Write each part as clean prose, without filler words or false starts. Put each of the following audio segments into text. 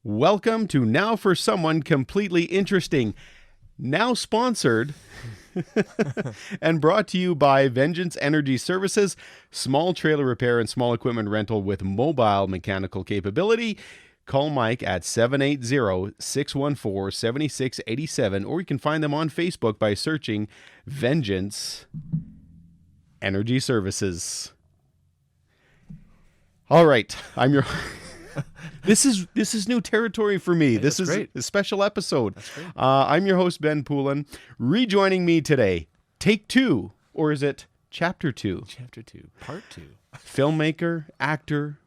Welcome to Now for Someone Completely Interesting. Now sponsored and brought to you by Vengeance Energy Services, small trailer repair and small equipment rental with mobile mechanical capability. Call Mike at 780-614-7687, or you can find them on Facebook by searching Vengeance Energy Services. All right, I'm your... This is new territory for me. Hey, this is great. a special episode. That's great. I'm your host, Ben Poulin. Rejoining me today, take two, or is it chapter 2? Chapter 2, part 2. Filmmaker, actor,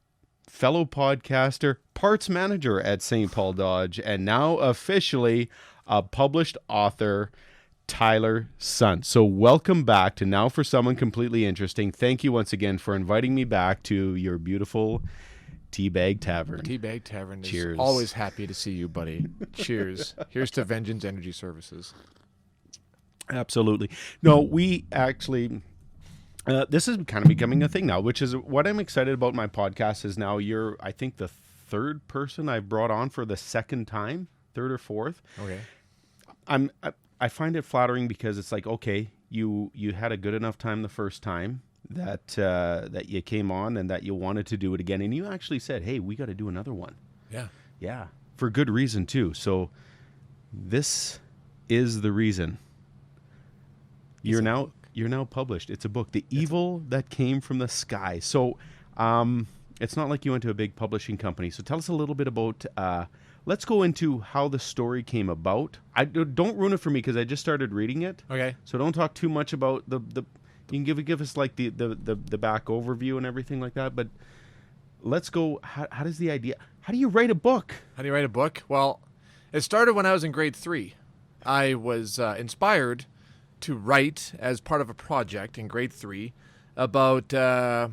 fellow podcaster, parts manager at St. Paul Dodge, and now officially a published author, Tyler Sunt. So welcome back to Now for Someone Completely Interesting. Thank you once again for inviting me back to your beautiful Teabag Tavern. Teabag Tavern is Cheers. always happy to see you, buddy. Cheers. Here's to Vengeance Energy Services. Absolutely. No, we actually... this is kind of becoming a thing now, which is what I'm excited about. My podcast is now you're, I think, the third person I've brought on for the second time, third or fourth. Okay. I find it flattering because it's like, okay, you had a good enough time the first time that you came on and that you wanted to do it again, and you actually said, hey, we got to do another one. Yeah, for good reason too. So this is the reason. You're now published. It's a book, The Evil That Came from the Sky. So it's not like you went to a big publishing company. So tell us a little bit about let's go into how the story came about. Don't ruin it for me because I just started reading it. Okay. So don't talk too much about the you can give us like the back overview and everything like that, but let's go. How does the idea? How do you write a book? How do you write a book? Well, it started when I was in grade 3. I was inspired to write as part of a project in grade 3 about, I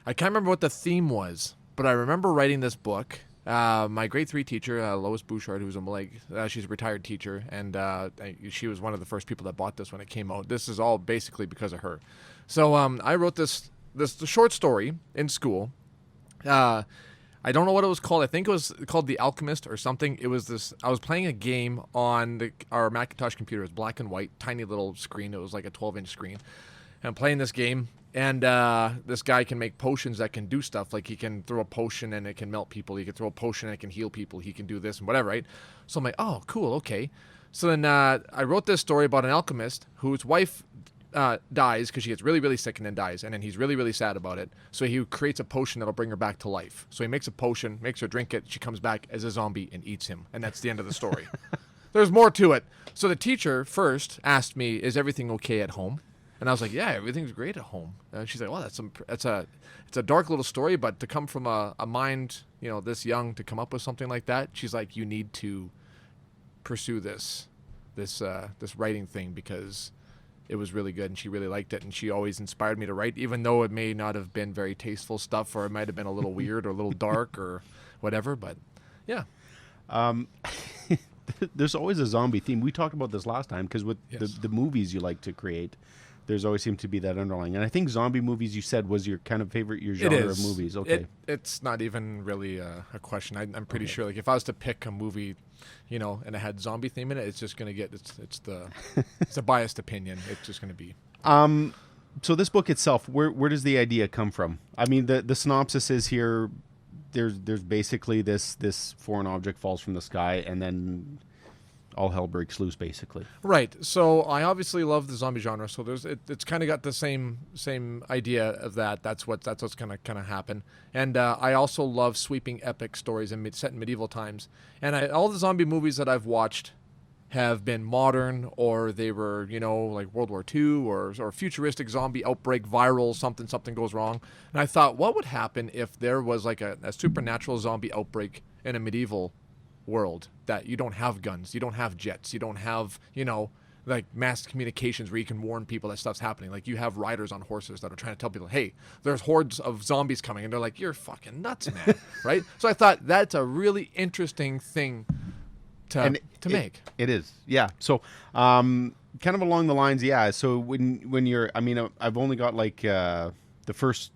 can't remember what the theme was, but I remember writing this book. My grade 3 teacher, Lois Bouchard, who's she's a retired teacher, and she was one of the first people that bought this when it came out. This is all basically because of her. So I wrote this short story in school. I don't know what it was called. I think it was called The Alchemist or something. It was this. I was playing a game on our Macintosh computer. It was black and white, tiny little screen. It was like a 12-inch screen. And I'm playing this game, and this guy can make potions that can do stuff. Like he can throw a potion and it can melt people. He can throw a potion and it can heal people. He can do this and whatever, right? So I'm like, oh, cool, okay. So then I wrote this story about an alchemist whose wife dies because she gets really, really sick and then dies. And then he's really, really sad about it. So he creates a potion that'll bring her back to life. So he makes a potion, makes her drink it. She comes back as a zombie and eats him. And that's the end of the story. There's more to it. So the teacher first asked me, is everything okay at home? And I was like, yeah, everything's great at home. And she's like, well, it's a dark little story, but to come from a mind, this young to come up with something like that, she's like, you need to pursue this writing thing because it was really good and she really liked it, and she always inspired me to write, even though it may not have been very tasteful stuff, or it might have been a little weird or a little dark or whatever, but yeah. There's always a zombie theme. We talked about this last time because with the movies you like to create, there's always seemed to be that underlying. And I think zombie movies, you said, was your kind of favorite, your genre of movies. Okay. It's not even really a question. I'm pretty sure, like, if I was to pick a movie, and it had zombie theme in it, it's just going to get, it's a biased opinion. It's just going to be. So this book itself, where does the idea come from? I mean, the synopsis is here, there's basically this foreign object falls from the sky and then all hell breaks loose, basically. Right. So I obviously love the zombie genre. So it's kind of got the same idea of that. That's what's going to kind of happen. And I also love sweeping epic stories set in medieval times. And all the zombie movies that I've watched have been modern, or they were, like World War II or futuristic zombie outbreak, viral, something goes wrong. And I thought, what would happen if there was like a supernatural zombie outbreak in a medieval world, that you don't have guns, you don't have jets, you don't have, like mass communications where you can warn people that stuff's happening. Like you have riders on horses that are trying to tell people, hey, there's hordes of zombies coming, and they're like, you're fucking nuts, man. Right? So I thought that's a really interesting thing to make. It is. Yeah. So kind of along the lines, yeah. So when you're, I mean, I've only got like the first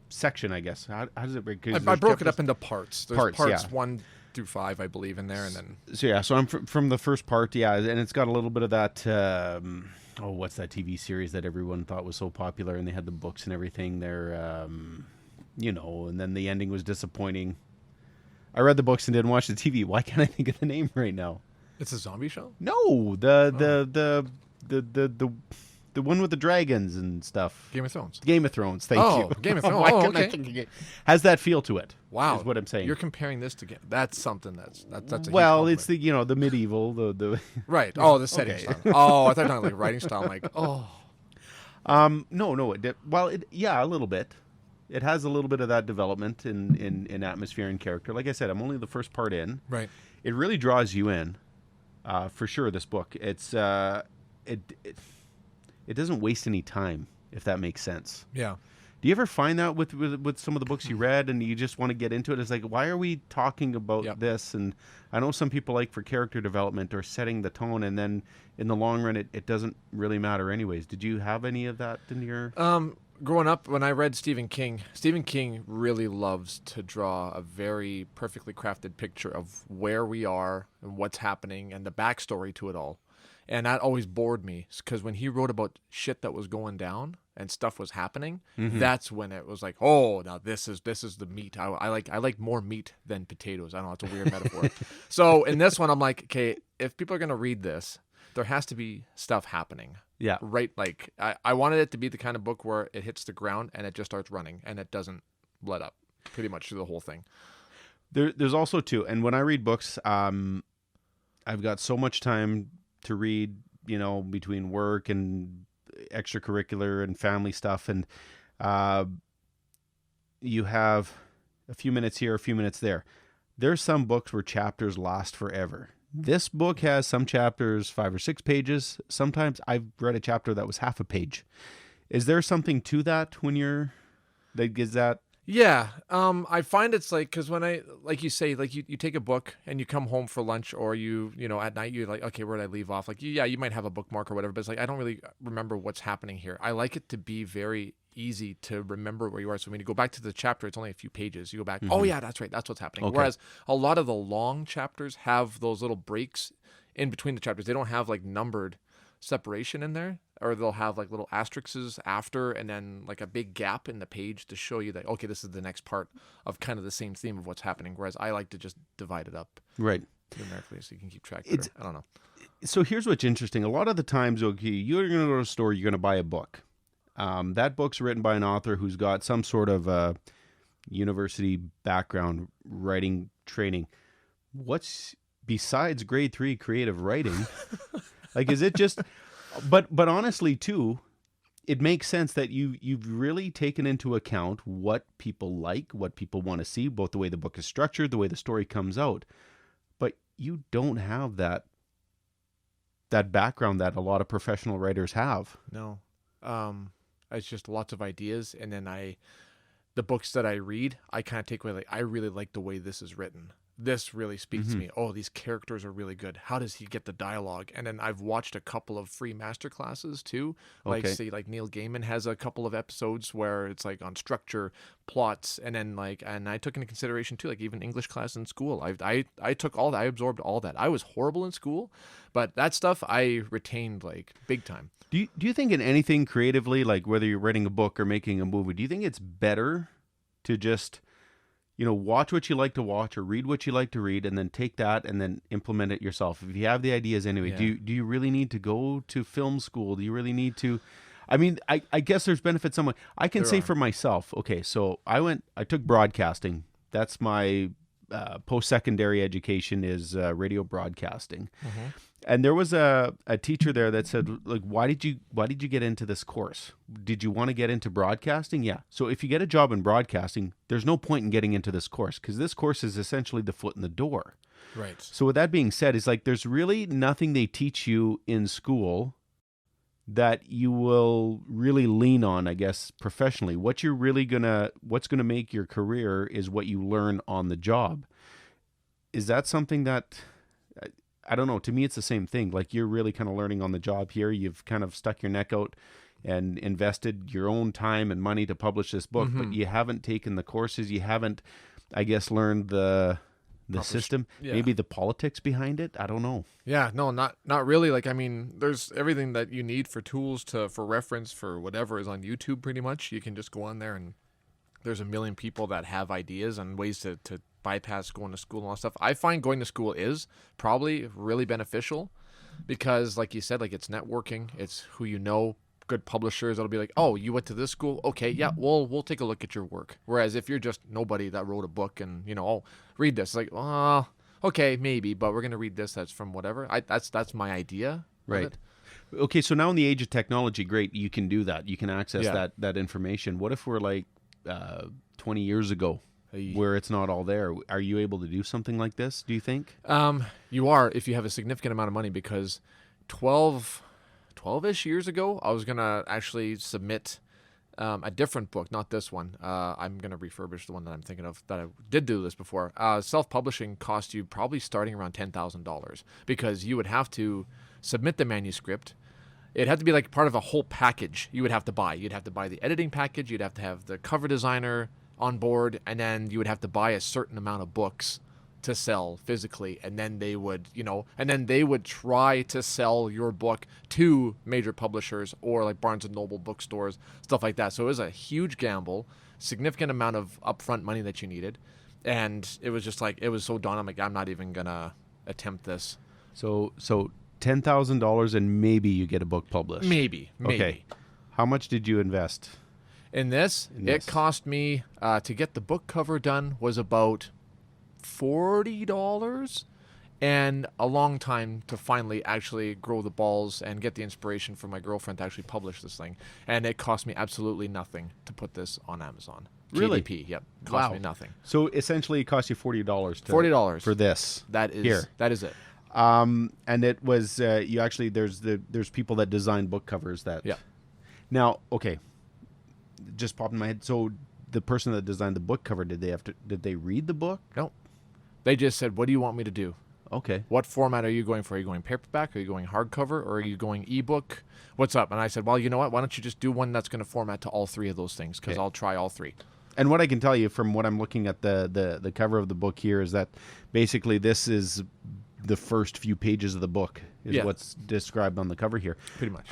section, I guess. How does it break? 'Cause I there's broke it chapters- up into parts. There's Parts, parts yeah. 1 through 5, I believe, in there, and then So yeah, so I'm from the first part, yeah, and it's got a little bit of that. What's that TV series that everyone thought was so popular, and they had the books and everything. There, and then the ending was disappointing. I read the books and didn't watch the TV. Why can't I think of the name right now? it's a zombie show. No, the one with the dragons and stuff. Game of Thrones. Game of Thrones. Thank Oh, you. Game of Thrones. Why Oh, couldn't I okay. think of it? Has that feel to it? Wow, is what I'm saying. You're comparing this to that's something that's a huge Well, it's compliment. the medieval the. right. Oh, the setting Okay. style. Oh, I thought you were talking like writing style. I'm like, oh, No. Yeah, a little bit. It has a little bit of that development in atmosphere and character. Like I said, I'm only the first part in. right. It really draws you in, for sure. This book, it doesn't waste any time, if that makes sense. Yeah. Do you ever find that with some of the books you read and you just want to get into it? It's like, why are we talking about Yep. this? And I know some people like for character development or setting the tone, and then in the long run, it doesn't really matter anyways. Did you have any of that in your... Growing up, when I read Stephen King really loves to draw a very perfectly crafted picture of where we are and what's happening and the backstory to it all. And that always bored me because when he wrote about shit that was going down and stuff was happening, that's when it was like, oh, now this is the meat. I like more meat than potatoes. I don't know, it's a weird metaphor. So in this one, I'm like, okay, if people are gonna read this, there has to be stuff happening. Yeah. Right, like I wanted it to be the kind of book where it hits the ground and it just starts running and it doesn't let up pretty much through the whole thing. There's also too, and when I read books, I've got so much time to read, between work and extracurricular and family stuff, and you have a few minutes here, a few minutes there. There's some books where chapters last forever. This book has some chapters 5 or 6 pages. Sometimes I've read a chapter that was half a page. Is there something to that that? Yeah, I find it's like, because when like you say, like you take a book and you come home for lunch, or at night you're like, okay, where did I leave off? Like, yeah, you might have a bookmark or whatever, but it's like, I don't really remember what's happening here. I like it to be very easy to remember where you are. So when you go back to the chapter, it's only a few pages. You go back, oh yeah, that's right, that's what's happening. Okay. Whereas a lot of the long chapters have those little breaks in between the chapters. They don't have like numbered separation in there, or they'll have like little asterisks after and then like a big gap in the page to show you that, okay, this is the next part of kind of the same theme of what's happening, whereas I like to just divide it up Right. numerically so you can keep track better. I don't know. So here's what's interesting. A lot of the times, okay, you're going to go to a store, you're going to buy a book. That book's written by an author who's got some sort of university background, writing training. What's besides grade 3 creative writing? Like, is it just? But honestly, too, it makes sense that you've really taken into account what people like, what people want to see, both the way the book is structured, the way the story comes out. But you don't have that background that a lot of professional writers have. No. It's just lots of ideas, and then the books that I read, I kind of take away, like, I really like the way this is written. This really speaks to me. Oh, these characters are really good. How does he get the dialogue? And then I've watched a couple of free master classes too. Like, Okay. say, like Neil Gaiman has a couple of episodes where it's like on structure, plots, and then and I took into consideration too, like even English class in school. I took all that. I absorbed all that. I was horrible in school, but that stuff I retained like big time. Do you think in anything creatively, like whether you're writing a book or making a movie, do you think it's better to just, watch what you like to watch or read what you like to read, and then take that and then implement it yourself? If you have the ideas anyway, Yeah. do you really need to go to film school? Do you really need to? I mean, I guess there's benefits somewhere. I can There say are. for myself, okay, so I took broadcasting. That's my post-secondary education is radio broadcasting. And there was a teacher there that said, like, why did you get into this course? Did you want to get into broadcasting? Yeah. So if you get a job in broadcasting, there's no point in getting into this course, because this course is essentially the foot in the door. Right. So with that being said, it's like there's really nothing they teach you in school that you will really lean on, I guess, professionally. What's gonna make your career is what you learn on the job. Is that something that, I don't know, to me it's the same thing. Like, you're really kind of learning on the job here. You've kind of stuck your neck out and invested your own time and money to publish this book, but you haven't taken the courses, you haven't, I guess, learned the system, maybe the politics behind it. I don't know. Yeah, no, not really. Like, I mean, there's everything that you need for tools for reference for whatever is on YouTube. Pretty much, you can just go on there, and there's a million people that have ideas and ways to bypass going to school and all that stuff. I find going to school is probably really beneficial because, like you said, like it's networking, it's who you know. Good publishers that'll be like, oh, you went to this school, okay, yeah, we'll take a look at your work. Whereas if you're just nobody that wrote a book and oh, read this, like, okay, maybe, but we're gonna read this that's from whatever. That's my idea. Right. Okay, so now in the age of technology, great, you can do that. You can access that information. What if we're like 20 years ago, where it's not all there? Are you able to do something like this, do you think? You are, if you have a significant amount of money, because 12-ish years ago, I was going to actually submit a different book, not this one. I'm going to refurbish the one that I'm thinking of that I did do this before. Self-publishing cost you probably starting around $10,000 because you would have to submit the manuscript. It had to be like part of a whole package you would have to buy. You'd have to buy the editing package. You'd have to have the cover designer on board. And then you would have to buy a certain amount of books to sell physically, and then they would try to sell your book to major publishers or like Barnes and Noble bookstores, stuff like that. So it was a huge gamble, significant amount of upfront money that you needed, and it was just like, it was so daunting. I'm like, I'm not even gonna attempt this. So $10,000 and maybe you get a book published. Maybe. Okay. How much did you invest in this? It cost me to get the book cover done was about $40 and a long time to finally actually grow the balls and get the inspiration from my girlfriend to actually publish this thing. And it cost me absolutely nothing to put this on Amazon. Really? KDP, yep. Cost me nothing. So essentially it cost you $40 $40 for this. That is here. That is it. And it was you actually there's people that design book covers that. Yeah. Now, okay. Just popped in my head. So the person that designed the book cover, did they read the book? No. They just said, what do you want me to do? Okay. What format are you going for? Are you going paperback? Are you going hardcover? Or are you going ebook? What's up? And I said, well, you know what? Why don't you just do one that's going to format to all three of those things? Because I'll try all three. And what I can tell you from what I'm looking at the cover of the book here is that basically this is the first few pages of the book is what's described on the cover here. Pretty much.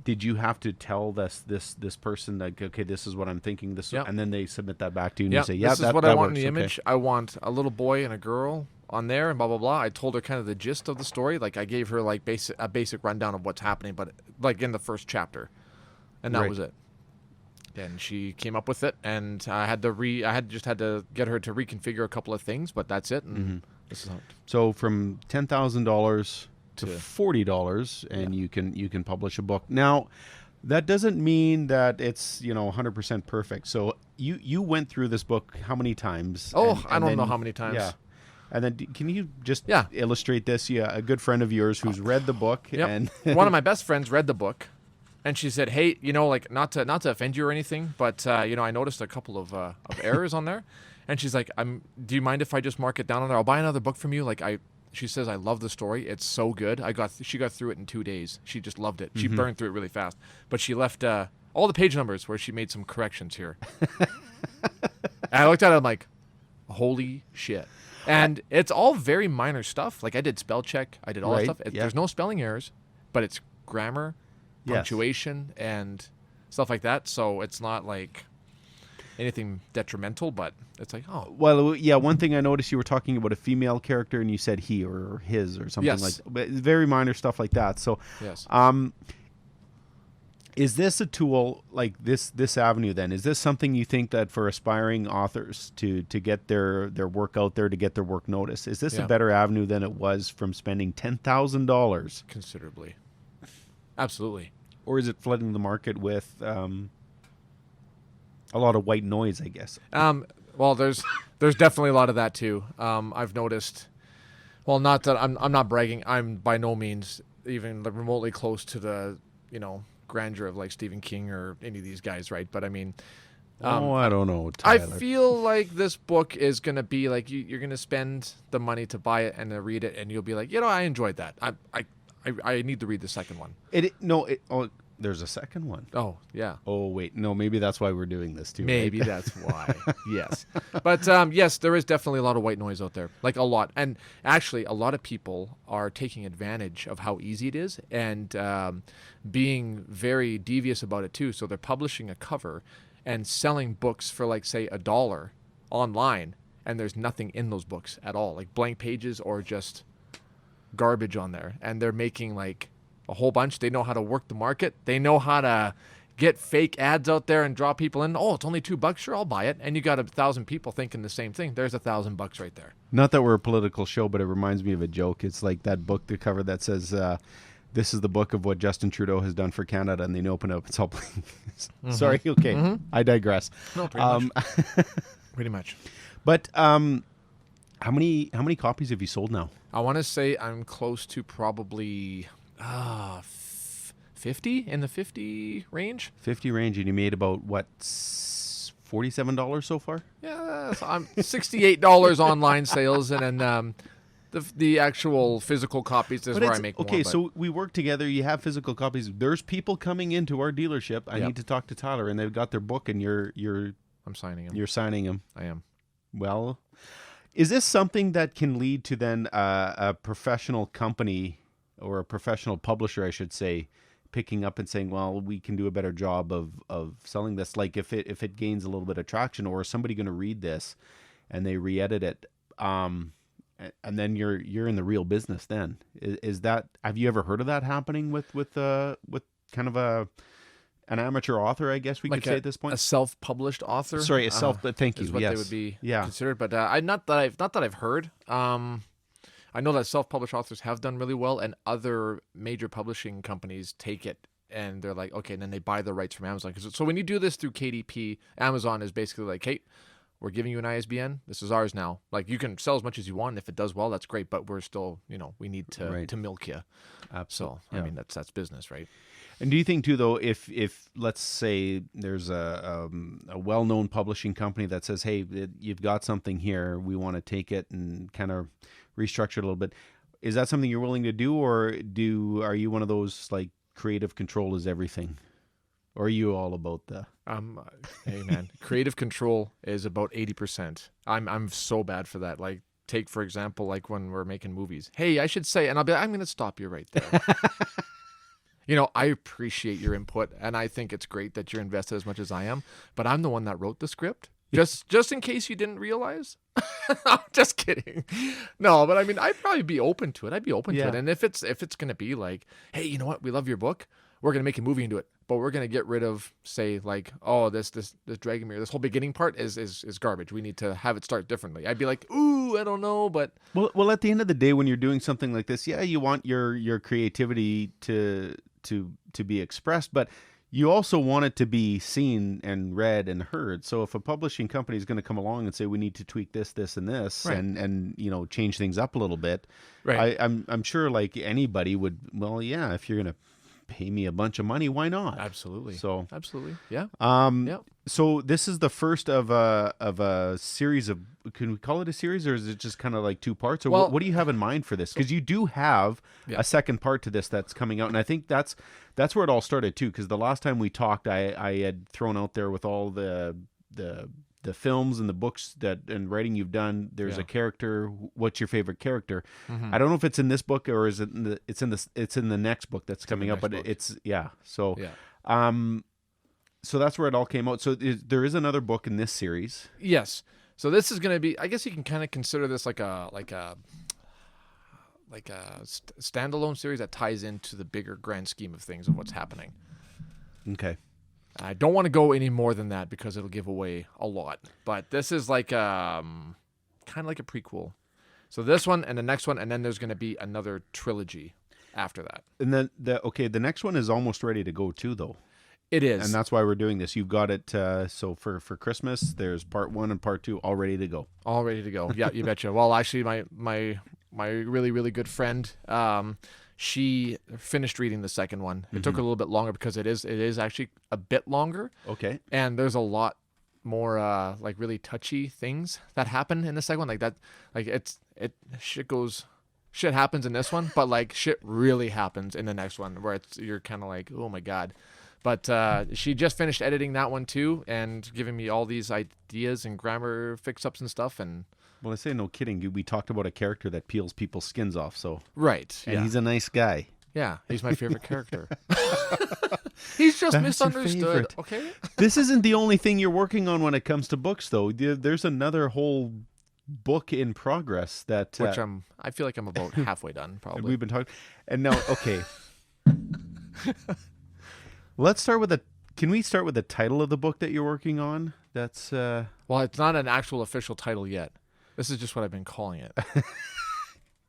Did you have to tell this person that, okay, this is what I'm thinking, and then they submit that back to you and you say, this is what I want in the okay. image. I want a little boy and a girl on there and blah, blah, blah. I told her kind of the gist of the story. Like I gave her like a basic rundown of what's happening, but like in the first chapter. And that was it. And she came up with it, and I had to get her to reconfigure a couple of things, but that's it. And this is how so from $10,000 to $40, and you can publish a book. Now, that doesn't mean that it's 100% perfect. So you went through this book how many times? Oh, I don't know how many times. Yeah. And then can you just illustrate this? Yeah, a good friend of yours who's read the book. Yep. And one of my best friends read the book. And she said, "Hey, like not to offend you or anything, but I noticed a couple of errors on there." And she's like, "Do you mind if I just mark it down on there? I'll buy another book from you." She says, "I love the story. It's so good. She got through it in 2 days. She just loved it. She burned through it really fast. But she left all the page numbers where she made some corrections here." And I looked at it, I'm like, "Holy shit!" And it's all very minor stuff. Like I did spell check, I did all that stuff. There's no spelling errors, but it's grammar, punctuation, and stuff like that. So it's not like anything detrimental, but it's like, oh. Well, yeah, one thing I noticed, you were talking about a female character and you said he or his or something like that. But very minor stuff like that. So is this a tool like this avenue then? Is this something you think that for aspiring authors to get their work out there, to get their work noticed, is this a better avenue than it was from spending $10,000? Considerably. Absolutely. Or is it flooding the market with a lot of white noise, I guess? Well, there's definitely a lot of that too. I've noticed. Well, not that I'm not bragging. I'm by no means even remotely close to the grandeur of like Stephen King or any of these guys, right? But I mean, I don't know, Tyler. I feel like this book is gonna be like you're gonna spend the money to buy it and to read it, and you'll be like, I enjoyed that. I need to read the second one. There's a second one. Oh, yeah. Oh wait, no, maybe that's why we're doing this too. Maybe right? that's why. Yes. But yes, there is definitely a lot of white noise out there. Like a lot. And actually, a lot of people are taking advantage of how easy it is and being very devious about it too. So they're publishing a cover and selling books for like, say, $1 online. And there's nothing in those books at all. Like blank pages or just garbage on there. And they're making like a whole bunch. They know how to work the market. They know how to get fake ads out there and draw people in. Oh, it's only $2. Sure, I'll buy it. And you got 1,000 people thinking the same thing. There's $1,000 right there. Not that we're a political show, but it reminds me of a joke. It's like that book, the cover that says, "This is the book of what Justin Trudeau has done for Canada," and then open up. It's all. Sorry, okay, I digress. No, pretty much. Pretty much. But how many copies have you sold now? I want to say I'm close to probably 50, in the 50 range. 50 range, and you made about what, $47 so far? Yeah, so I'm $68 online sales, and then the actual physical copies is where I make more. Okay, so we work together. You have physical copies. There's people coming into our dealership. I Yep. need to talk to Tyler, and they've got their book, and you're I'm signing them. you're signing them. I am. Well, is this something that can lead to then a professional company or a professional publisher, I should say, picking up and saying, "Well, we can do a better job of selling this"? Like if it gains a little bit of traction, or is somebody going to read this and they re-edit it, and then you're in the real business? Then is that? Have you ever heard of that happening with kind of an amateur author, I guess we Like could say at this point? A self-published author. Sorry, but thank you. Is what yes. they would be Yeah. considered. But not that I've heard. I know that self-published authors have done really well, and other major publishing companies take it and they're like, okay, and then they buy the rights from Amazon. So when you do this through KDP, Amazon is basically like, hey, we're giving you an ISBN. This is ours now. Like you can sell as much as you want. If it does well, that's great. But we're still, we need to milk you. Absolutely. So I mean, that's business, right? And do you think too, though, if let's say there's a well-known publishing company that says, "Hey, you've got something here, we want to take it and kind of restructure it a little bit," is that something you're willing to do, or are you one of those like creative control is everything, or are you all about the? Hey man, creative control is about 80%. I'm so bad for that. Like take for example, like when we're making movies. Hey, I should say, and I'll be like, I'm going to stop you right there. I appreciate your input, and I think it's great that you're invested as much as I am, but I'm the one that wrote the script. Just in case you didn't realize. I'm just kidding. No, but I mean, I'd probably be open to it. I'd be open to it. And if it's going to be like, hey, you know what? We love your book. We're going to make a movie into it, but we're going to get rid of, say, like, oh, this Dragomir, this whole beginning part is garbage. We need to have it start differently. I'd be like, ooh, I don't know, but Well, at the end of the day, when you're doing something like this, yeah, you want your creativity to be expressed, but you also want it to be seen and read and heard. So if a publishing company is going to come along and say we need to tweak this, and this, Right. and change things up a little bit, Right. I'm sure like anybody would. Well, yeah, if you're going to pay me a bunch of money, why not? absolutely. So Absolutely. Yeah. um, Yep. so this is the first of a series of. Can we call it a series, or is it just kind of like two parts? Or Well- what do you have in mind for this? Because you do have Yeah. a second part to this that's coming out, and I think that's where it all started too. Because the last time we talked, I had thrown out there with all the films and the books and writing you've done. There's Yeah. a character. What's your favorite character? Mhm. I don't know if it's in this book or is it it's in the next book that's coming the up. But next book. it's yeah. So Yeah. so that's where it all came out. So there is another book in this series. Yes. So this is going to be, I guess you can kind of consider this like a standalone series that ties into the bigger grand scheme of things of what's happening. Okay. I don't want to go any more than that because it'll give away a lot. But this is like kind of like a prequel. So this one and the next one, and then there's going to be another trilogy after that. And then the next one is almost ready to go too, though, It is. and that's why we're doing this. You've got it. So for Christmas, there's part 1 and part 2 all ready to go. All ready to go. Yeah, you betcha. Well, actually, my really, really good friend, she finished reading the second one. It took a little bit longer because it is actually a bit longer, Okay. and there's a lot more like really touchy things that happen in the second one. Like that, like shit happens in this one, but like shit really happens in the next one where you're kind of like, oh my god. But she just finished editing that one too, and giving me all these ideas and grammar fix-ups and stuff. And Well, I say no kidding. We talked about a character that peels people's skins off, so right, and yeah, he's a nice guy. yeah, he's my favorite character. He's just That's your misunderstood. favorite. Okay. This isn't the only thing you're working on when it comes to books, though. There's another whole book in progress that Which I feel like I'm about halfway done, probably. we've been talking. And now, okay, let's start with Can we start with the title of the book that you're working on? That's Well, it's not an actual official title yet. This is just what I've been calling it.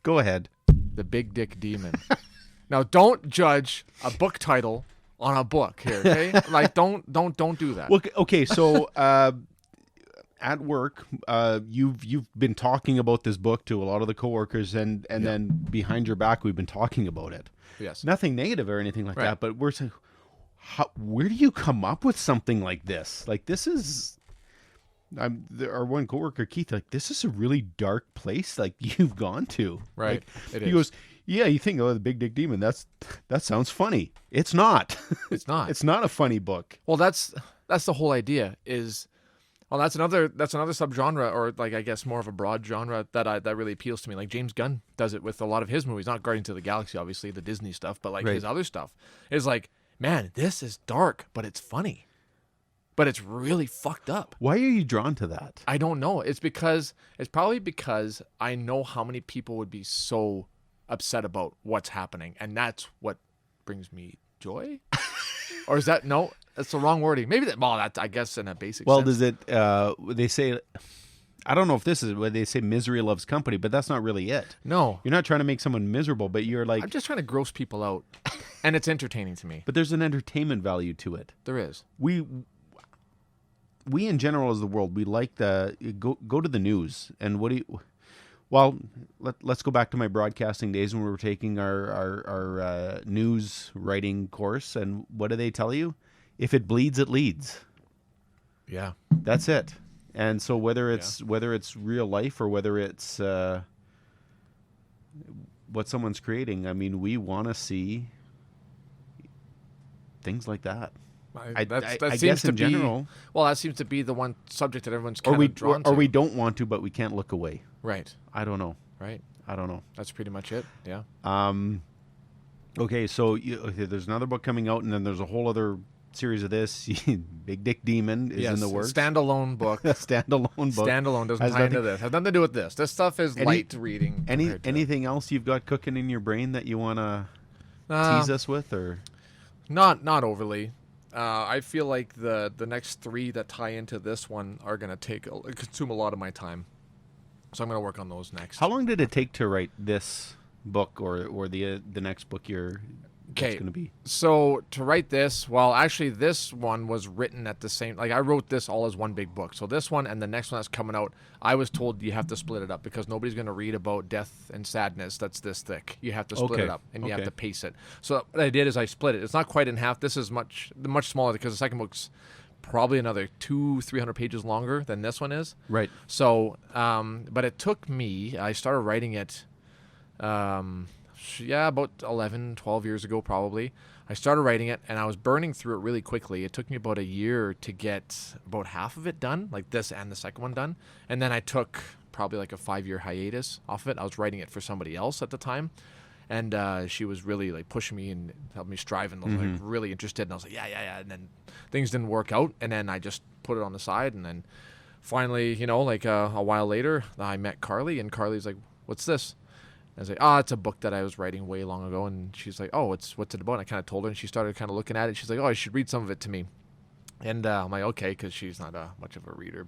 Go ahead. The Big Dick Demon. Now, don't judge a book title on a book here, okay? Like, don't do that. Well, okay, so at work, you've been talking about this book to a lot of the coworkers, and then behind your back, we've been talking about it. Yes. Nothing negative or anything like Right. that, but we're saying, where do you come up with something like this? Like, this is. Our one coworker Keith, like, this is a really dark place like you've gone to. Right. Like, It he is. goes, yeah, you think, oh, the Big Dick Demon, that sounds funny. It's not. It's not. It's not a funny book. Well, that's the whole idea. That's another subgenre, or like, I guess more of a broad genre that really appeals to me. Like James Gunn does it with a lot of his movies, not Guardians of the Galaxy, obviously the Disney stuff, but like Right. his other stuff is like, man, this is dark, but it's funny, but it's really fucked up. Why are you drawn to that? I don't know. It's probably because I know how many people would be so upset about what's happening, and that's what brings me joy. Or is that no? That's the wrong wording. Maybe that's, I guess, in a basic Well, sense. does it? They say, I don't know if this is what they say. Misery loves company, but that's not really it. No, You're not trying to make someone miserable, but you're like. I'm just trying to gross people out, and it's entertaining to me. But there's an entertainment value to it. There is. We in general as the world, we like go to the news, and what do you? Well, let's go back to my broadcasting days when we were taking our news writing course, and what do they tell you? If it bleeds, it leads. Yeah. That's it. And so whether it's real life or whether it's what someone's creating, I mean, we want to see things like that. I That seems guess to in be general, well. That seems to be the one subject that everyone's or kind we of drawn or to. we don't want to, but we can't look away. Right. I don't know. Right. I don't know. That's pretty much it. Yeah. Okay, so there's another book coming out, and then there's a whole other series of this. Big Dick Demon is in the works. Standalone book. Standalone book. Standalone doesn't Has tie into nothing- this. Has nothing to do with this. This stuff is light reading. compared to- Anything else you've got cooking in your brain that you want to tease us with, or? Not overly. I feel like the next three that tie into this one are gonna consume a lot of my time, so I'm gonna work on those next. How long did it take to write this book, or the next book Okay. going to be? So to write this, well, actually, this one was written at the same. Like I wrote this all as one big book. So this one and the next one that's coming out, I was told you have to split it up because nobody's going to read about death and sadness that's this thick. You have to split Okay. it up and you have Okay. to pace it. So what I did is I split it. It's not quite in half. This is much smaller because the second book's probably another 200-300 pages longer than this one is. Right. So, but it took me. I started writing it. About 11, 12 years ago, probably. I started writing it, and I was burning through it really quickly. It took me about a year to get about half of it done, like this and the second one done. And then I took probably like a 5-year hiatus off of it. I was writing it for somebody else at the time. And she was really like pushing me and helped me strive and was like really interested. And I was like, yeah. And then things didn't work out. And then I just put it on the side. And then finally, like a while later, I met Carly, and Carly's like, what's this? I was like, it's a book that I was writing way long ago. And she's like, what's it about? And I kind of told her, and she started kind of looking at it. She's like, I should read some of it to me. And I'm like, okay, because she's not much of a reader.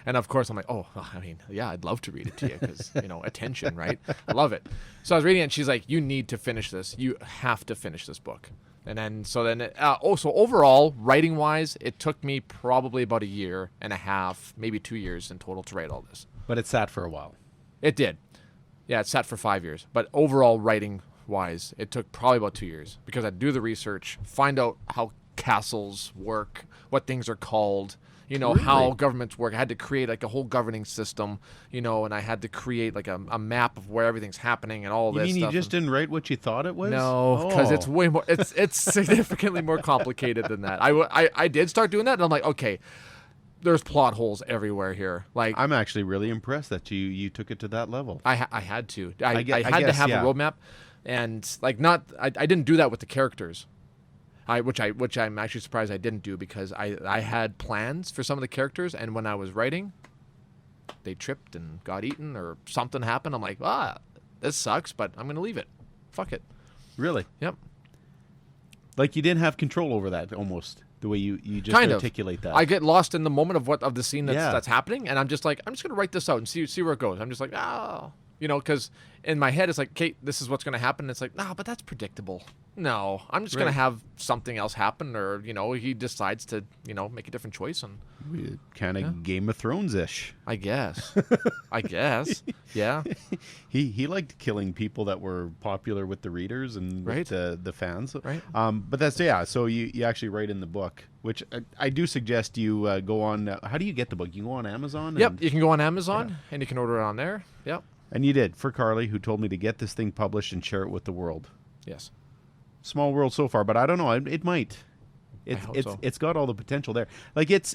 And of course, I'm like, I'd love to read it to you because, attention, right? I love it. So I was reading it, and she's like, you need to finish this. You have to finish this book. And then, so overall, writing-wise, it took me probably about a year and a half, maybe 2 years in total to write all this. But it sat for a while. It did. Yeah, it sat for 5 years. But overall, writing-wise, it took probably about 2 years because I'd do the research, find out how castles work, what things are called, how Really? governments work. I had to create like a whole governing system, and I had to create like a map of where everything's happening and all You this mean stuff. you just didn't write what you thought it was? No, because it's Oh. way more. It's significantly more complicated than that. I did start doing that, and I'm like, okay, there's plot holes everywhere here. Like I'm actually really impressed that you took it to that level. I had to. I I had to guess, have yeah. a roadmap, and like I didn't do that with the characters. Which I'm actually surprised I didn't do, because I had plans for some of the characters, and when I was writing, they tripped and got eaten or something happened. I'm like, this sucks, but I'm gonna leave it. Fuck it. Really? Yep. Like you didn't have control over that almost, the way you just Kind of. articulate that. I get lost in the moment of the scene Yeah. that's happening, and I'm just like, I'm just gonna write this out and see where it goes. I'm just like, because in my head it's like, Kate, this is what's gonna happen. It's like, no, but that's predictable. No, I'm just gonna Right. have something else happen, or he decides to make a different choice, and Kind of Game of Thrones-ish. I guess, yeah, He liked killing people that were popular with the readers and Right. with the fans. Right. But that's, yeah, so you actually write in the book, which I do suggest you go on. How do you get the book? You go on Amazon? yep. And, You can go on Amazon and you can order it on there. Yep. and you did, for Carly, who told me to get this thing published and share it with the world. Yes. Small world so far, but I don't know. It might. hope so. It's got all the potential there. Like it's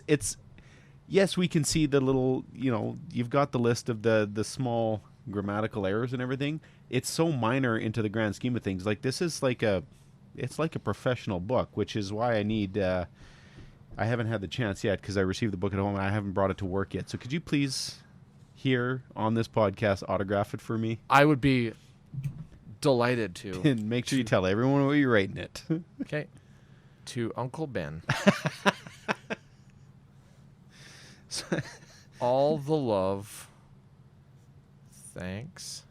yes, we can see the little, you've got the list of the small grammatical errors and everything. It's so minor into the grand scheme of things. Like this is it's like a professional book, which is why I need I haven't had the chance yet, because I received the book at home and I haven't brought it to work yet. So could you please here on this podcast autograph it for me? I would be delighted to. And make sure you tell everyone where you're rating it. Okay. To Uncle Ben. All the love. Thanks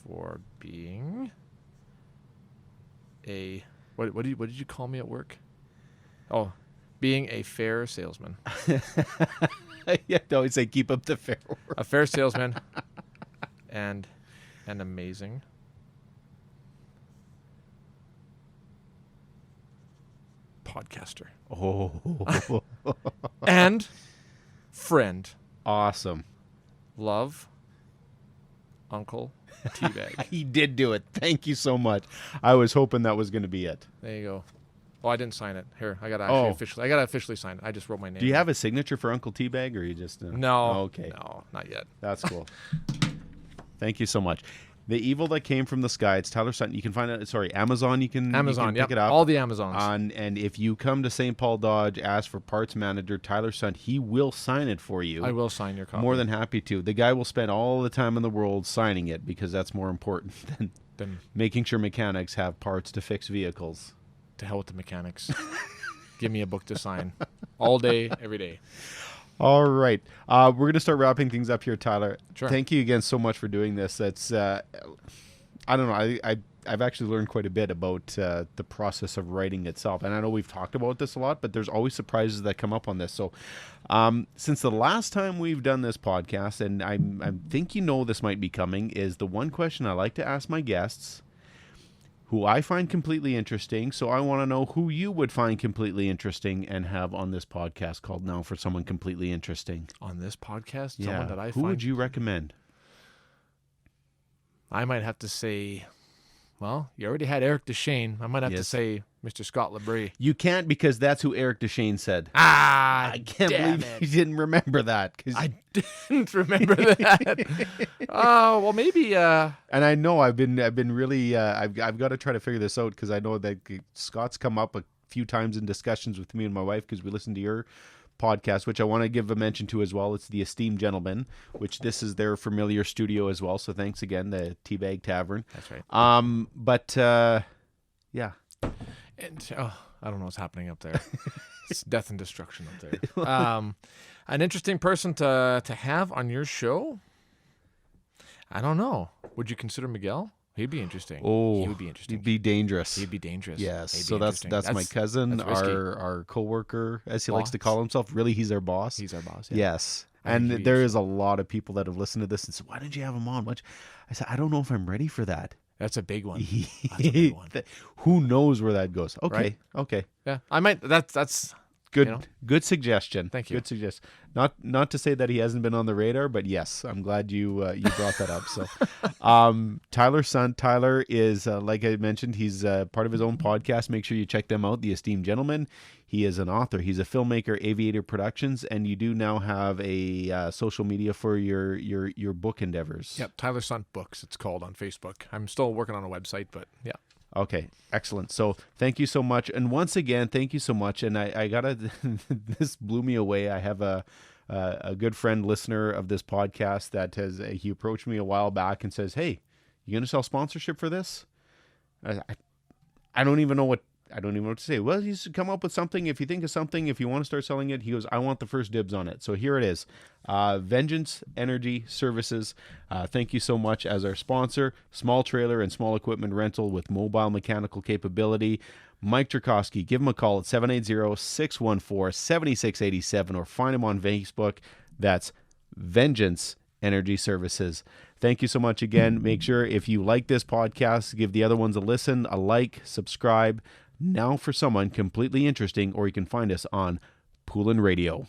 for being a what did you call me at work? Oh, being a fair salesman. Yeah, I always say keep up the fair work. A fair salesman and an amazing podcaster Oh, and friend. awesome. Love, Uncle Teabag. He did do it. Thank you so much. I was hoping that was going to be it. There you go. Oh, I didn't sign it. Here, I gotta officially sign it. I just wrote my name. Do you have a signature for Uncle Teabag, or you just No. Okay, No, not yet. that's cool. Thank you so much. The Evil That Came from the Sky. It's Tyler Sutton. You can find it. Sorry, Amazon. You can Amazon. pick Yep. it up. All the Amazons. And if you come to St. Paul Dodge, ask for parts manager Tyler Sutton. He will sign it for you. I will sign your copy. More than happy to. The guy will spend all the time in the world signing it, because that's more important than Then making sure mechanics have parts to fix vehicles. to hell with the mechanics. Give me a book to sign. All day, every day. All right. We're going to start wrapping things up here, Tyler. Sure. Thank you again so much for doing this. That's, I don't know, I've actually learned quite a bit about the process of writing itself. And I know we've talked about this a lot, but there's always surprises that come up on this. So since the last time we've done this podcast, and I think this might be coming, is the one question I like to ask my guests, who I find completely interesting. So I want to know who you would find completely interesting and have on this podcast called Now for Someone Completely Interesting. On this podcast, Yeah. someone that I Who find would you recommend? I might have to say, well, you already had Eric Deshane. I might have to Yes. say Mr. Scott Labrie. You can't, because that's who Eric Deshane said. I Can't damn believe it. you didn't remember that. I didn't remember that. Oh, well, maybe. And I know I've been really I've got to try to figure this out, because I know that Scott's come up a few times in discussions with me and my wife, because we listened to your podcast, which I want to give a mention to as well. It's The Esteemed Gentleman, which this is their familiar studio as well. So thanks again, the Teabag Tavern. That's right. But yeah. And I don't know what's happening up there. It's death and destruction up there. An interesting person to have on your show? I don't know. Would you consider Miguel? He'd be interesting. Oh, he would be interesting. He'd be dangerous. He'd be dangerous. Yes. He'd be So that's interesting. my cousin, that's risky. our coworker, as he likes to Boss. call himself. Really, he's our boss. He's our boss. Yeah. Yes. I think And he'd be there is a lot of people that have listened to this and said, "Why didn't you have him on?" I said, "I don't know if I'm ready for that." That's a big one. That's a big one. Who knows where that goes? Okay. Right? Okay. Yeah, I might. That's Good, you know? good suggestion. Thank you. Good suggestion. Not to say that he hasn't been on the radar, but yes, I'm glad you you brought that up. So, Tyler's son, Tyler is like I mentioned, he's part of his own podcast. Make sure you check them out. The Esteemed Gentleman. He is an author. He's a filmmaker, Aviator Productions, and you do now have a social media for your book endeavors. Yep, Tyler Sunt Books, it's called on Facebook. I'm still working on a website, but yeah. Okay, excellent. So thank you so much. And once again, thank you so much. And I gotta, this blew me away. I have a good friend, listener of this podcast that he approached me a while back and says, "Hey, you going to sell sponsorship for this?" I don't even know what to say. Well, you should come up with something. If you think of something, if you want to start selling it, he goes, I want the first dibs on it. So here it is. Vengeance Energy Services. Thank you so much as our sponsor. Small trailer and small equipment rental with mobile mechanical capability. Mike Drakowski, give him a call at 780-614-7687 or find him on Facebook. That's Vengeance Energy Services. Thank you so much again. Make sure if you like this podcast, give the other ones a listen, a like, subscribe. Now for someone completely interesting, or you can find us on Poolin Radio.